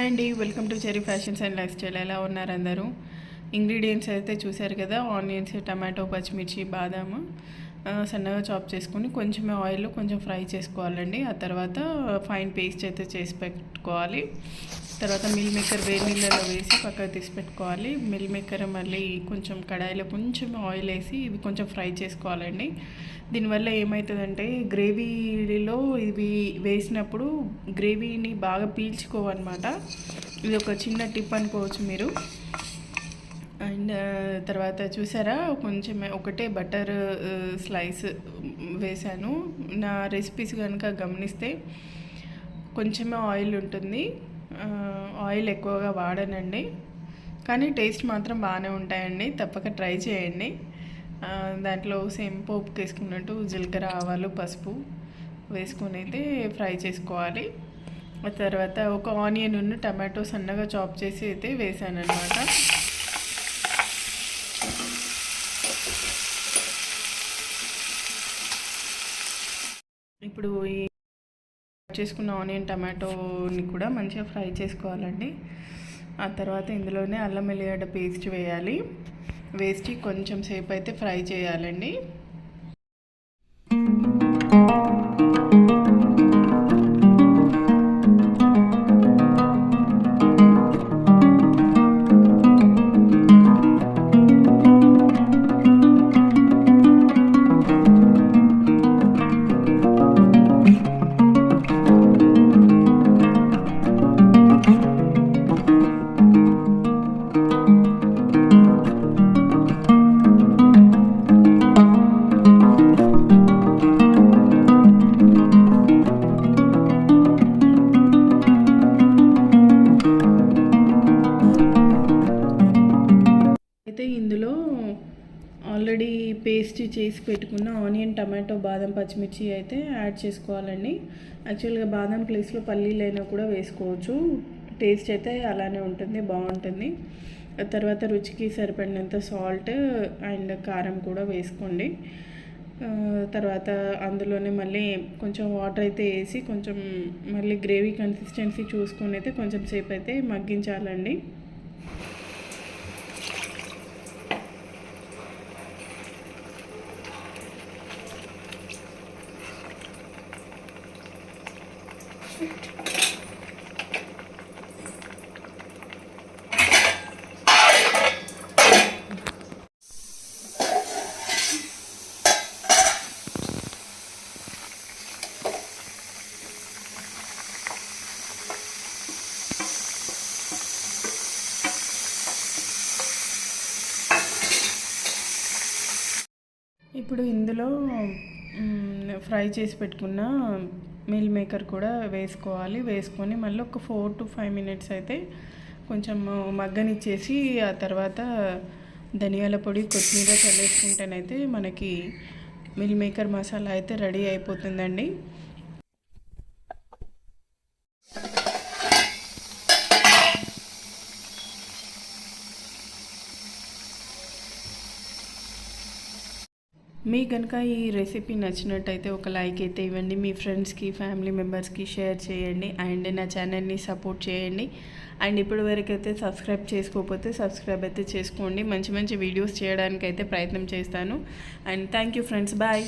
అండి, welcome to cherry fashions and life style. ఎలా ఉన్నారు అందరూ? ఇంగ్రీడియంట్స్ అయితే చూసారు కదా. ఆనియన్స్, టమాటో, పచ్చిమిర్చి, బాదాము సన్నగా చాప్ చేసుకొని కొంచెం ఆయిల్ కొంచెం ఫ్రై చేసుకోవాలండి. ఆ తర్వాత ఫైన్ పేస్ట్ అయితే చేసి పెట్టుకోవాలి. తర్వాత మిల్ మేకర్ వేడి నీళ్ళలో వేసి పక్కకు తీసి పెట్టుకోవాలి. మిల్ మేకర్ మళ్ళీ కొంచెం కడాయిలో కొంచెం ఆయిల్ వేసి ఇవి కొంచెం ఫ్రై చేసుకోవాలండి. దీనివల్ల ఏమవుతుందంటే గ్రేవీలో ఇవి వేసినప్పుడు గ్రేవీని బాగా పీల్చుకోవన్నమాట. ఇది ఒక చిన్న టిప్ అనుకోవచ్చు మీరు. అండ్ తర్వాత చూసారా, కొంచెం ఒకటే బటర్ స్లైస్ వేసాను. నా రెసిపీస్ కనుక గమనిస్తే కొంచెమే ఆయిల్ ఉంటుంది. ఆయిల్ ఎక్కువగా వాడనండి, కానీ టేస్ట్ మాత్రం బాగానే ఉంటాయండి. తప్పక ట్రై చేయండి. దాంట్లో సేమ్ పోపుకి వేసుకున్నట్టు జీలకర్ర, ఆవాలు, పసుపు వేసుకొని అయితే ఫ్రై చేసుకోవాలి. ఆ తర్వాత ఒక ఆనియన్ ఉన్న టమాటో సన్నగా చాప్ చేసి అయితే వేసాను అనమాట. ఇప్పుడు ఈ చేసుకున్న ఆనియన్ టమాటోని కూడా మంచిగా ఫ్రై చేసుకోవాలండి. ఆ తర్వాత ఇందులోనే అల్లం వెల్లిగడ్డ పేస్ట్ వేయాలి. వేసి కొంచెం సేపు అయితే ఫ్రై చేయాలండి. ఇందులో ఆల్రెడీ పేస్ట్ చేసి పెట్టుకున్న ఆనియన్, టమాటో, బాదం, పచ్చిమిర్చి అయితే యాడ్ చేసుకోవాలండి. యాక్చువల్గా బాదం ప్లేస్లో పల్లీలైనా కూడా వేసుకోవచ్చు. టేస్ట్ అయితే అలానే ఉంటుంది, బాగుంటుంది. తర్వాత రుచికి సరిపడినంత సాల్ట్ అండ్ కారం కూడా వేసుకోండి. తర్వాత అందులోనే మళ్ళీ కొంచెం వాటర్ అయితే వేసి కొంచెం మళ్ళీ గ్రేవీ కన్సిస్టెన్సీ చూసుకొని అయితే కొంచెం సేపు అయితే మగ్గించాలండి. ఇప్పుడు ఇందులో ఫ్రై చేసి పెట్టుకున్న మీల్ మేకర్ కూడా వేసుకోవాలి. వేసుకొని మళ్ళీ ఒక 4 to 5 minutes అయితే కొంచెం మగ్గనిచ్చేసి ఆ తర్వాత ధనియాల పొడి, కొత్తిమీర చల్లేసుకుంటేనైతే మనకి మీల్ మేకర్ మసాలా అయితే రెడీ అయిపోతుందండి. మీ కనుక ఈ రెసిపీ నచ్చినట్టయితే ఒక లైక్ అయితే ఇవ్వండి. మీ ఫ్రెండ్స్కి, ఫ్యామిలీ మెంబర్స్కి షేర్ చేయండి. అండ్ నా ఛానల్ని సపోర్ట్ చేయండి. అండ్ ఇప్పటి వరకు అయితే సబ్స్క్రైబ్ చేసుకోకపోతే సబ్స్క్రైబ్ అయితే చేసుకోండి. మంచి మంచి వీడియోస్ చేయడానికి అయితే ప్రయత్నం చేస్తాను. And thank you friends, bye.